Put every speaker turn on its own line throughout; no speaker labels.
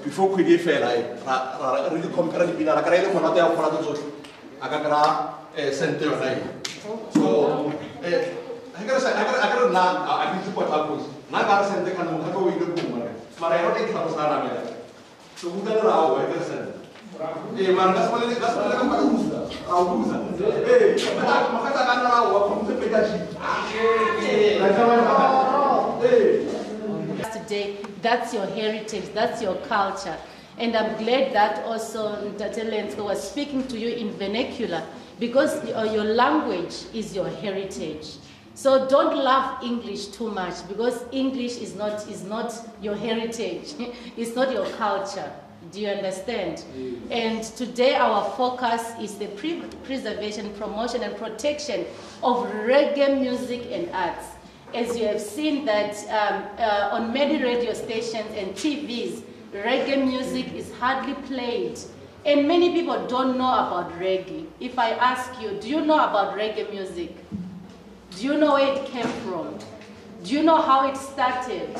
Before we did fail, I really compared the Pina, I can't even have one of those. I got sent to so I gotta say, I gotta not, I need to put up with. Not got sent the kind of go in the boom, but I don't think it was not. So who got around? I guess. Hey, man, that's what I'm going to Hey,
today, that's your heritage, that's your culture. And I'm glad that also Ntate Lenzo was speaking to you in vernacular, because your language is your heritage. So don't love English too much, because English is not your heritage. It's not your culture. Do you understand? And today our focus is the preservation, promotion, and protection of reggae music and arts. As you have seen that on many radio stations and TVs, reggae music is hardly played. And many people don't know about reggae. If I ask you, do you know about reggae music? Do you know where it came from? Do you know how it started?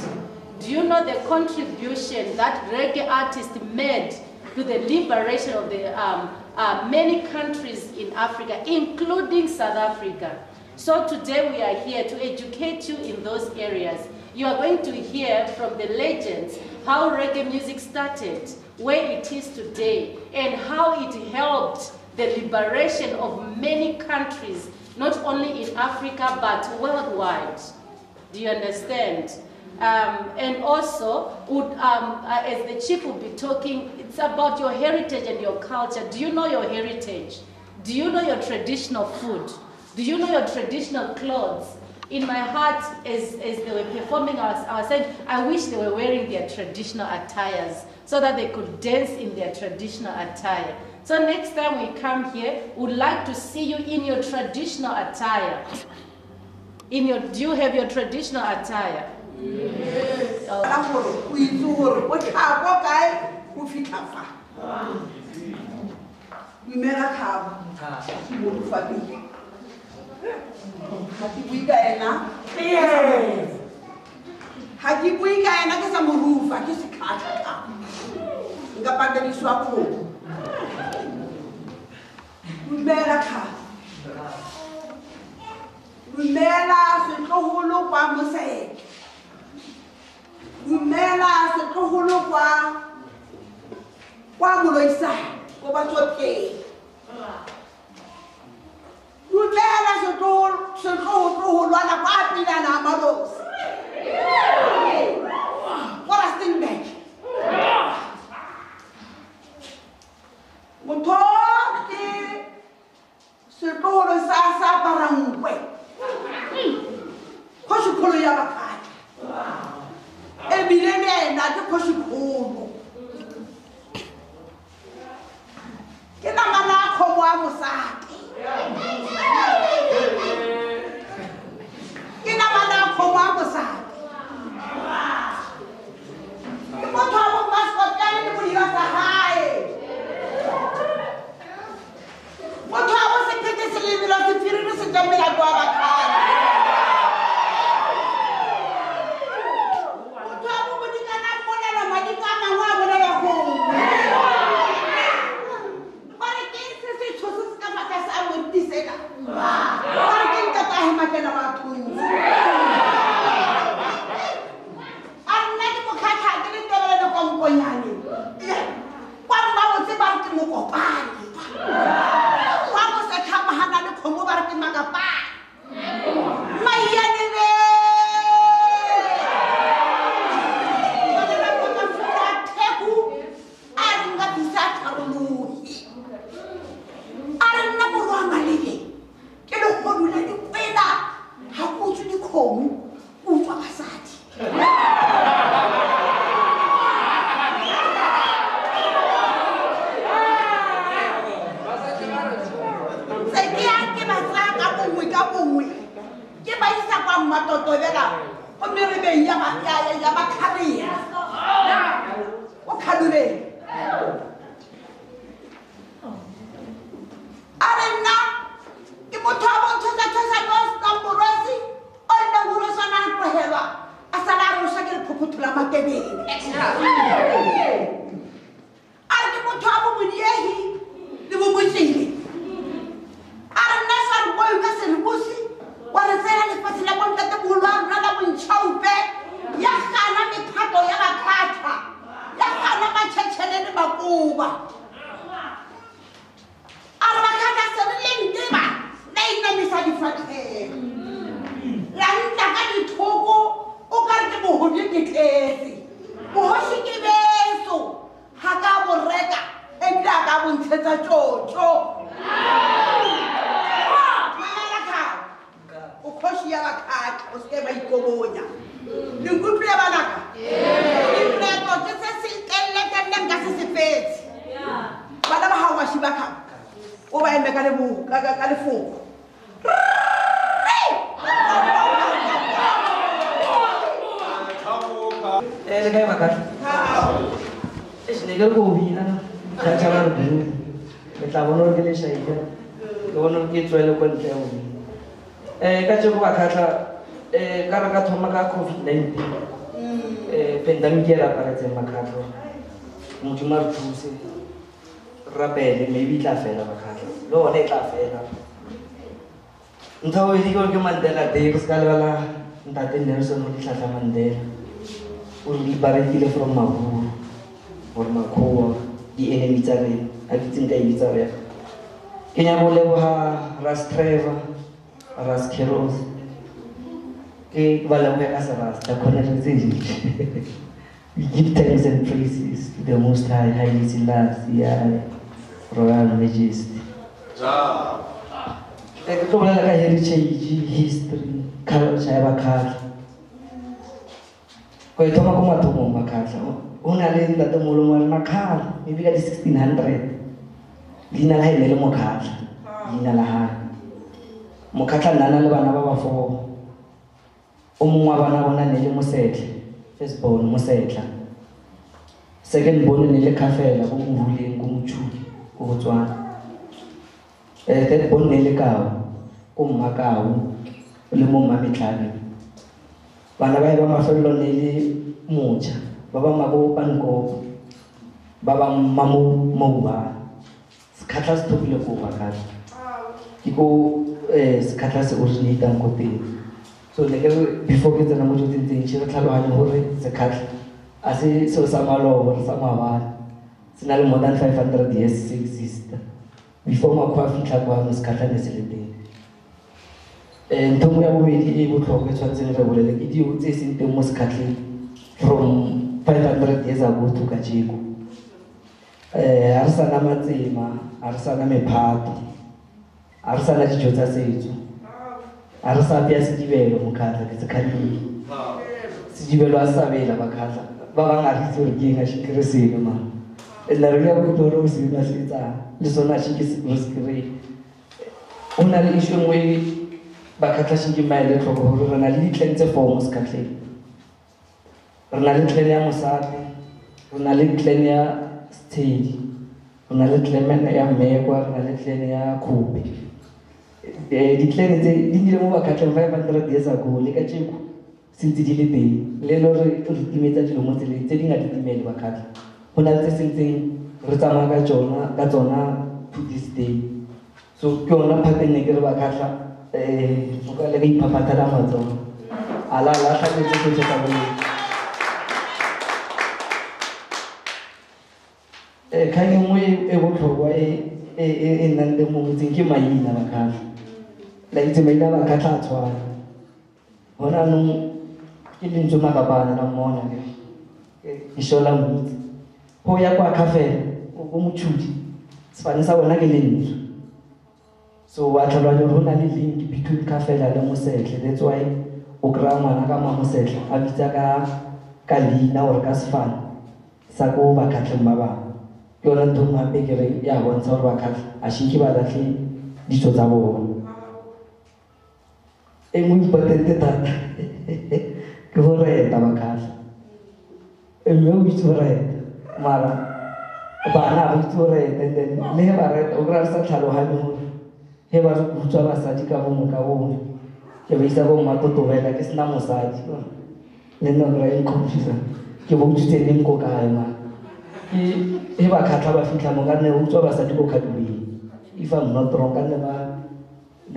Do you know the contribution that reggae artists made to the liberation of the many countries in Africa, including South Africa? So today we are here to educate you in those areas. You are going to hear from the legends how reggae music started, where it is today, and how it helped the liberation of many countries, not only in Africa, but worldwide. Do you understand? And also, as the chief will be talking, it's about your heritage and your culture. Do you know your heritage? Do you know your traditional food? Do you know your traditional clothes? In my heart, as they were performing, I was saying, I wish they were wearing their traditional attires so that they could dance in their traditional attire. So next time we come here, we would like to see you in your traditional attire. Do you have your traditional attire? Yes.
ke mokopane wa go se tlhamagana le kgomo ba re ke makapane maiane be pandemic era aparetse makhatlo motho ma re thuse rapele maybe tla fela makhatlo lo one tla fela ntho e dikore ke Mandela Day go ska lebala ntate Nelson Rolihlahla Mandela o re iparekile from Maburu or Makhowa di enemy tsa rena a ditse nka itsa re ke nya go leboha Ras Trevor Ras Keros ke ba leboha ka Ras ta khona tse we give thanks and praises to the Most High, Haile Selassie, Royal Majesty. Ke tlo bolela ka heritage, history, culture ya Bakhatla. Go e thoma ko mathomong Bakhatla. O na le ntatemolo wa rena kgale, maybe ka di 1600. Leina la hae le Mokhatla, leina la hae. Mokhatla nana le bana ba ba 4. O mongwe wa bana bona ne le Mosetle. First born Mosetla, second born ne le Khafela go Mvuleng go Motšhudi go Botswana, third born ne le Kau go Mmakau le mo Mmametlane. Bana ba ba mafello ne le Motšha ba ba mabo Pankopo ba ba mamo Mouba Sekhatla se thopile go Bakhatla ke go Sekhatla se originate ko teng. So before ke tsena mo tsotseng tse re tlhaloganya gore Sekhatla a se seo sa malobo re sa mabana se na le more than 500 years se exist before Makhoa a fitlha kwa Sekhatla ne se le teng. Ntho ya bobedi e botlhokwa tshwantseng re bolele ke dio tse seng teng mo Sekhatleng from 500 years ago to kajeko. A re sana matsema, a re sana mephato, a re sana dijo tsa setso. A re sa bia Sedibelo Mokhatla ke Sekhatleng. Sedibelo a sabela Bakhatla ba bang a ritse gore ke eng a shikere seno man nna re ya go toro o sena se tsa le sona shike se skere o na le issue nngwe Bakhatla shike maele tlhoko gore re na le ditleng tse 4 mo Sekhatleng. Re na le clan ya Mosate, re na le clan ya Stedi, re na le clan ya Mmekwa, re na le clan ya Khobe. Di-clan tse di nnile mo Bakhatla 500 years ago le ka tjeko sentse di le teng le lo re timetsa dilo mo tseleng tse di nga ditimele Bakhatla go na tse sentseng re tsamaya ka tsona to this day. So ke yona phate ne ke re Bakhatla o ka le ka iphaphata la matsogo ala tlhatletse tsotlhe tsa bone. kgang e nngwe e botlhokwa e nnang le mo motseng ke maina bakgatlha la itse maina bakgatlha a tshwana gona anong ke lentswe makapana la mmona ke shola motse go ya kwa kafela o motšhudi sefane sa bona ke lentswe so wa tlhaloganya gore go na le link between kafela le mosetlhe that's why o kry-a ngwana ka mamosetlha a bitsa ka leina gore ka sefane sa ko bakgatlheng ba bangwe ke yona ntho ngwe gape kere ya bontsha gore bakgatlha a shinke ba latlhe ditso tsa bona e nngwe importante thata ke go reta bakgatlha mme o itse go reta mara bana ba itse go reta and then le ge ba reta o kry-a re sa tlhaloganye gore ge ba re kutswa basadi ka bongwe ka bongwe ke ba isa bo mmatotobela ke sena mosadi le nna kry-a confuse ke bo utswitse leng ko kae ma ge bakgatlha ba fitlha mo ka nne ba utswa basadi ko kgadibeng if I'm not wrong ka nne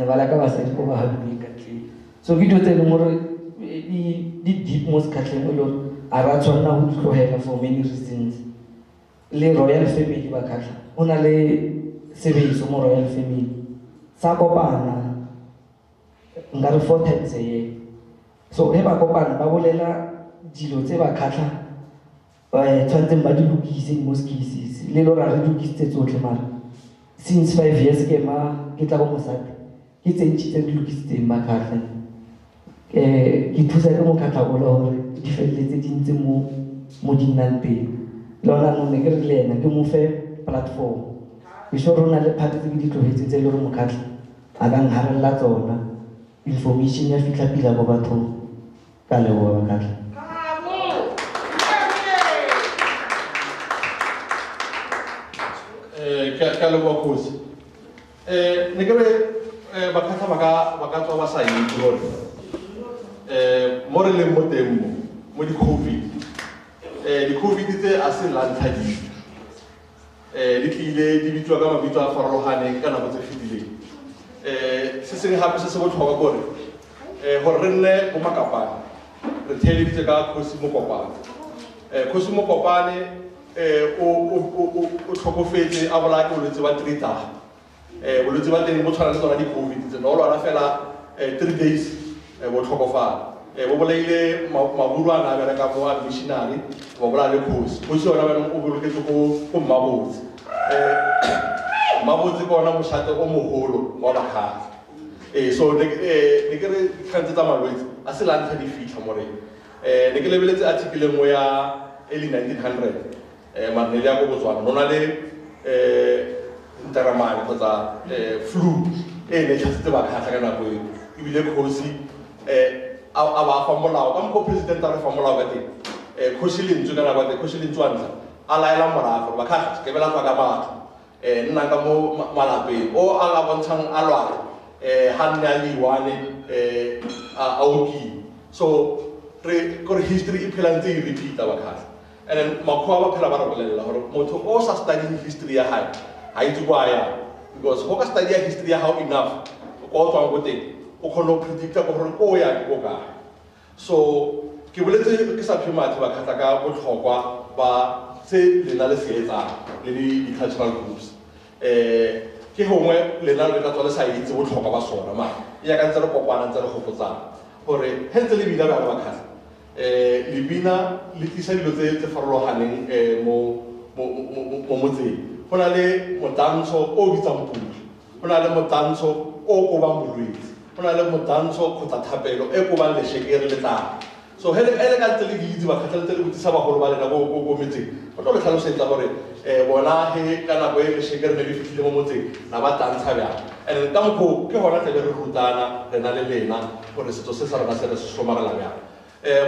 ba laka basadi ko ba hadibeng ka tleng so ke dilo tse leng gore di deep mo sekgatlheng o le gore a ra tshwanela go ditlogela for many reasons le royal family bakgatlha o na le sebeso mo royal family sa kopana nka re 4 times a year so ge ba kopana ba bolela dilo tse bakgatlha tshwantseng ba di lokise di most cases le lora re lokisitse tsotlhe mara since 5 years ke tla go mosadi ke tse ntši tse di lokisitseng bakgatlha ke thusa ke mokgatlha o le gore di feleletse di ntse mo di nnang teng le ona none ke re le ena ke mo fe platform ke sure re na le phate tse ke di tlogetse tse e le gore mokgatlha a ka nkgarelela tsona information ya fitlha pila ko bathong ka leboa bakgatlha
ke leboa kgosi ne ke re bakgatlha ba ka tswa ba sa itse gore mo re leng mo teng mo di-covid tse a se lantlha ditso di tlile di bitswa ka mabitso a farologaneng ka nako tse fetileng se sengwe gape se se botlhokwa kore gore re nne bo makapane re theeleditse ka kgosi mokopane kgosi mokopane o tlhokofetse a bolaya ke bolwetse ba tritaga bolwetse ba teng bo tshwana le tsona di-covid tse no lwana fela 3 days bo tlhokofala bo bolaile maburu a na a bereka mo a missionary bo bolaya le kgosi yona benong o boloketse ko mmabotse mmabotse ke ona mošate o mogolo wa bakgatlha so ne ke re dikgantse tsa malwetse a se lantlha di fitlha mo reng ne ke lebeletse article nngwe ya early 1900 mare ne le ya ko Botswana no na le ntaramane kgotsa flu e ne tlhatsitse bakgatlha ka nako eo ebile kgosi a ba fa molao ka mokgwa president a re fa molao ka teng kgosi lentswe ka nako ya teng kgosi lentswe wa ntlha a laela morago bakgatlha ke bela tswa ka batho nna ka mo malapeng o a la bontshang a lwala ha nne a le iwane a oki so kore history e phela ntse e repeata bakgatlha and then makgwa ba phela ba re bolelela gore motho o sa studying history ya hae ha itse kwa ya because go ka study history ya how enough ko tswang go teng o kgona go predicta gore ko ya ko ka so ke boletse ke sa phema batho ba khatla ka botlhokwa ba se lena le seetsa le di-cultural groups ke gongwe lena le ka tswa le sa itse botlhokwa ba sona ma ya ka ntse re kopana ntse re gopotsana gore he ntse le bina ba ba khatla le bina le tlisa dilo tse farologaneng mo motseng go na le motantsho o bitsang pula go na le motantsho o ko bang bolwetse go na le motantsho kgotsa thapelo e ko bang lešekere le tlala so hele ka ntse le ditse ba kgathaletse le botsisa bagolo ba lena ko metseng go tlo le tlhalosetsa gore bona he ka nako e lešekere ne le fitlhile mo motseng na ba tantsha bjang and ka mokgwa ke gona tlebe re rutana re na le lena gore setso se sa rona se re se somarela bjang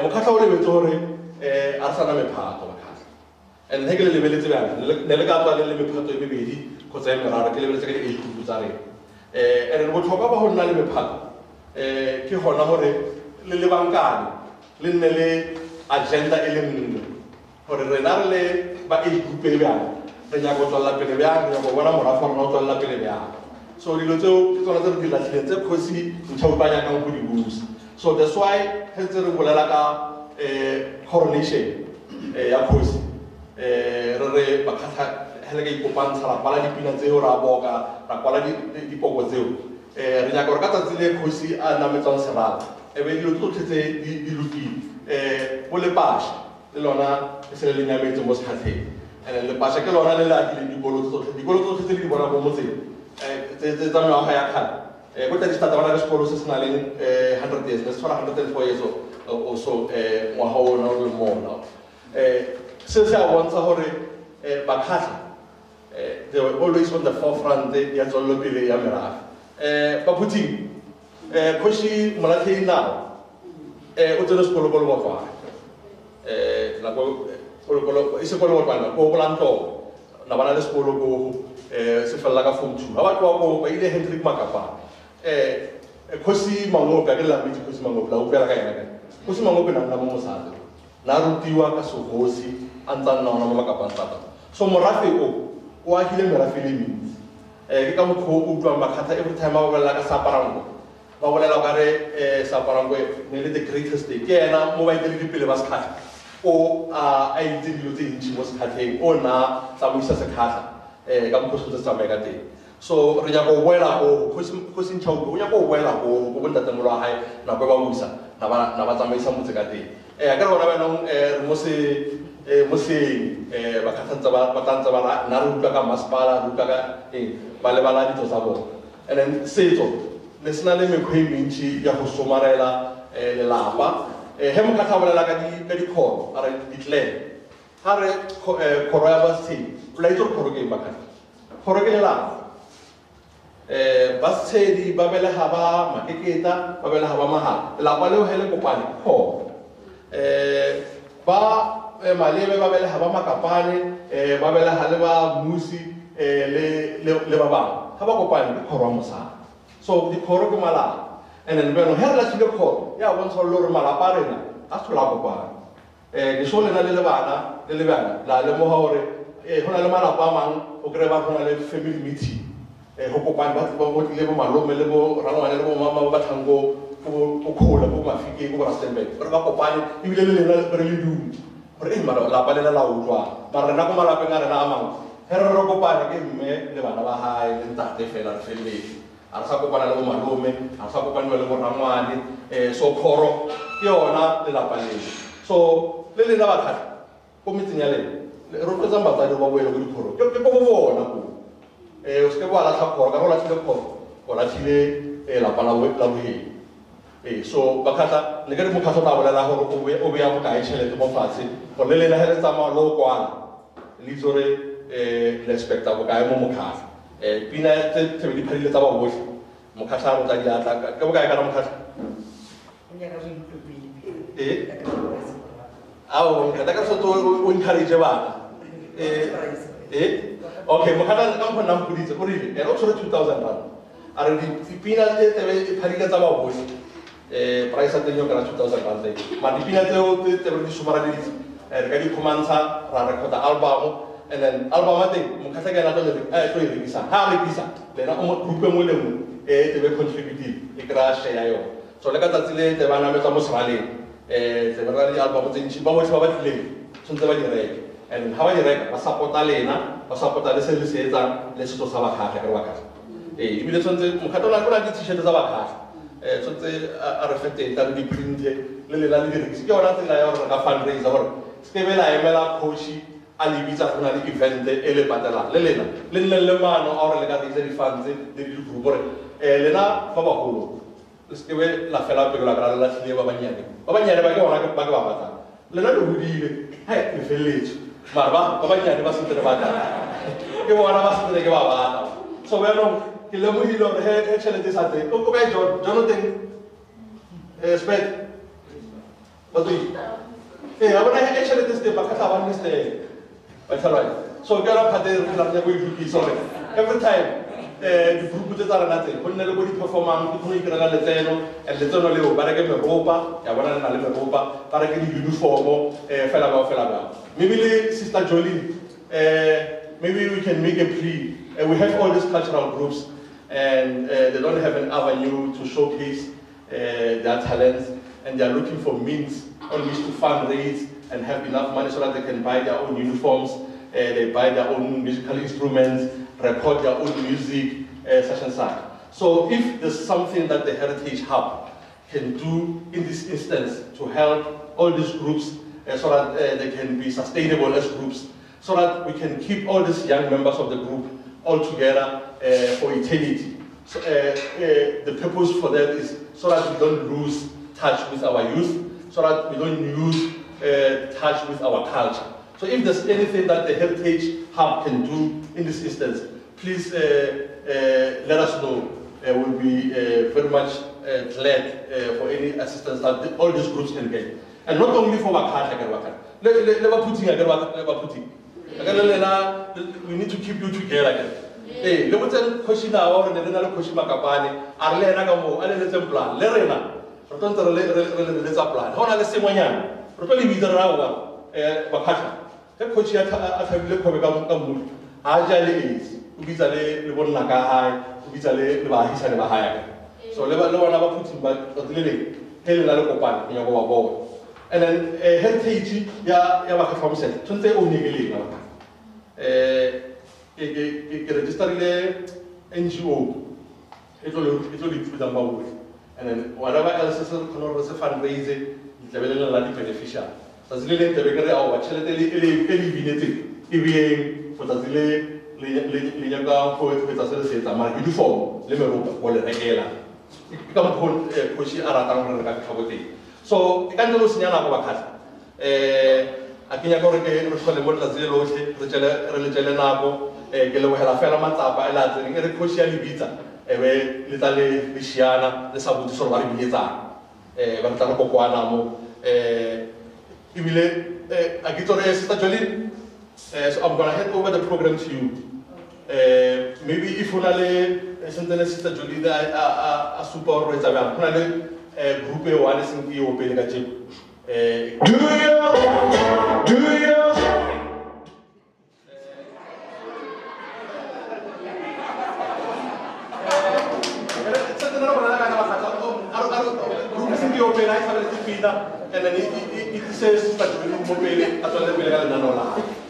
mokgatlha o lebetse gore a re sana mephato bakgatlha and he ke le lebeletse bjang ne le ka tswa le mephato e mebedi kgotsa e meraro ke lebeletse ka di-8 tsa rena and botlhokwa ba go nna le mephato ke gona gore le lebankane le nne le agenda e le nngwe gore rena re le ba age group e bjang re nyaka go tswalela pele bjang re nyaka go bona morafa rona o tswalela pele bjang so dilo tseo ke tsona tse re di latlhileng tse kgosi ntšha ba nyakang go di busa so that's why he ntse re bolela ka coronation ya kgosi re bakgatlha hele ka ikopantsha ra kwala dipina tseo ra boka ra kwala dipoko tseo re nyaka gore ka tsatsi le kgosi a nametsang serala e be dilo tsotlhe tse di lokile o lepasha le lona le se le nyametse mo sekgatlheng and lepasha ke lona le le agileng dikolo tsotlhe tse di bona mo motseng tse tsa meaga ya kgale ko tadistata ba na le sekolo se se na leng 100 years se tshwara 104 years o so ngwaga o na o le mona se se a bontsha gore bakhatlha they were always on the forefront ya tswelelopele ya merafe baphuthing kgoši Molatlhei now o tsene sekolo ko Lebotlwana e sekolo Lebotlwana ko Bolantloko na bana le sekolo ko se felela ka form 2 ga ba tloa ko ba ile Hendrik Makapane kgoši Mangope a ke lametse kgoši Mangope la upela ka ena kgoši Mangope na nna mo mosadi na rutiwa ka segosi a ntsa nna ona mo Makapane thata so morafe o agile merafe le mentsi ke ka mokgwa o utlwang Makgatha every time a bolela ka Seaparankwe ba bolela ka re Seaparankwe ne le the greatest day ke ena mo baeteledipele ba sekgatlha o a itse dilo tse ntšhi mo sekgatlheng o na tsamaisa sekgatlha ka mokgwa se tse tsamaye ka teng so re nyaka go boela go kgosi Ntšhauke o nyaka go boela go bontatemolo wa gae nako e ba busa na ba tsamaisa motse ka teng a ka re bona benong re mo seeng bakgatlhantse ba tlantse ba na re utlwa ka masepala re utlwa ka ba lebala ditso tsa bona and then setso le sena le mekgwa e mentšhi ya go somarela lelapa he Mokgatlha a bolela ka dikgoro a re di-clan ga re kgoro ya Basetsedi o la itse gore kgoro ke eng Bakgatlha kgoro ke lelapa Basetsedi ba belega ba Makeketa ba belega ba Mahala lelapa leo he le kopane kgoro ba Malebe ba belega ba Makapane ba belega le ba Musi le ba bangwe ga ba kopane ke kgoro wa mosadi so dikgoro ke malapa and then beno he re latlhile kgoro ya bontsha le gore malapa a rena a se tlhola kopane ke so lena le bana la lemoga gore go na le malapa a mangwe o kry-e ba go na le family meeting go kopane ba tlile bo malome le bo rangwane le bo mama ba tlhang ko Kgola ko Mafikeng ko Rustenburg gore ba kopane ebile le lena re le dumo gore mara lapa lela la utlwa mara rena ko malapeng a rena a mangwe he re kopane ke mme le bana ba gae le ntate fela re feleletse a re sa kopana le bo malome a re sa kopane le bo rangwane so kgoro ke yona lelapa leo so le lena Bakgatlha ko metseng ya lena re rotloetsang batsadi ba boele ko dikgoro ke ko bo bona ko o se ke bo a latlha kgoro ka go latlhile kgoro o latlhile lapa la bohedi so Bakgatlha ne ke re Mokgatlha o tla bolela gore o beya bokae tšhelete mo fatshe gore le lena he le tsamaya le o kwana le itse gore le expecta bokae mo Mokgatlha pina tse di phadile tsa ba botlhe Mokgatlha a rotla diatla ke bokae kana Mokgatlha ao ka ka soto o encourage bana okay Mokgatlha ka mo nna mpoditse go rile ene o tshwere 2000 rand a re dipina tse tse phadile tsa ba botlhe price at yo kana 2000 rand ma dipina tseo tse re di sumara di re ka di khumantsha ra recorda album and then album ate Mokgatlha ke na tlo e rekisa ha rekisa lena o mo group mo le mo te be contributive e kra share yo so le ka tsatsile te bana metsa mo seraleng te ba re album tse ntši ba botlhe ba tlileng tshwantse ba di reka and ha ba di reka ba supporta lena ba supporta le se le se etsang le setso sa Bakgatlha ke re Bakgatlha ebile tshwantse Mokgatlha o na di t-shirt tsa Bakgatlha tshwantse a re fete ta di print le lela le di rekisa ke yona tsela ya gore ka fundraiser gore se ke bela emela coach a le bitsa go na le event e le patelang le lena le nne le maano a gore le ka reisa di-funds le di-group gore lena fa bagolo le se ke be la fela pelo la kry-a le latlhile ba bannyane ba ke bona ba ke ba batlang lena le godile le feleletse mara ba bannyane ba sentse le batlang ke bona ba sentse ke ba batla so yaanong ke lemogile gore he tšhelete sa teng o kae Jonathan Spec batsoi a bona he tšhelete se teng Bakgatlha ba nne se teng so ke yona phate re phela go itlhokisa gore every time di-group tse tsa rena tse go nne le bo di-performance ke kgone itirela letseno and letseno leo ba reke meropa ya bona le na le meropa ba reke di-uniformo fela bao maybe le Sister Jolene maybe we can make a plea we have all these cultural groups and they don't have an avenue to showcase their talents and they are looking for means on which to fundraise and have enough money so that they can buy their own uniforms they buy their own musical instruments, record their own music, such and such. So if there's something that the Heritage Hub can do in this instance to help all these groups so that they can be sustainable as groups, so that we can keep all these young members of the group all together for eternity. So, the purpose for that is so that we don't lose touch with our youth, so that we don't lose touch with our culture. So if there's anything that the Heritage Hub can do in this instance, please let us know. We'll be very much glad for any assistance that all these groups can get. And not only for Wakata, we need to keep you together. Hey, let me tell you, Koshina or the Koshima Kapani, Arlena Gamo, Alena Plan, Lerena, Rotonta Leza Plan, Hona Simoyan, Rotoli Vidarawa, Wakata. The Koshia Atabilu Ajali is, Ubizale, Libonaka, Ubizale, Bahis and Bahaya. So never put him back at Lily, Helena Locopan, in your board. And then Heritage, Yamaka from Set, 20 only. Register NGO, it's only put them away. And then whatever else is fundraising, it's a very beneficial. So the little Tabaka or eliminated EVA for the Lineaga poet with a citizen, a mark uniform, Limeropa, or a gala. Come upon Koshi Aratan. So, the kind of Luciana Wakat. Aqui agora que nós falamos da zelo hoje, religião nabo, que lo ela fala matapa, ela tem que coxia libita, litale Luciana, de sabuti sorvari bilheta, vai estar pouco anamo, ibile, aqui toda essa Jolene, so I'm gonna hand over the program to you. Maybe if unale sentene Sister Jolene a super reservoir, unale groupe one singi o pelega chip. Do you? And then it says that we move at the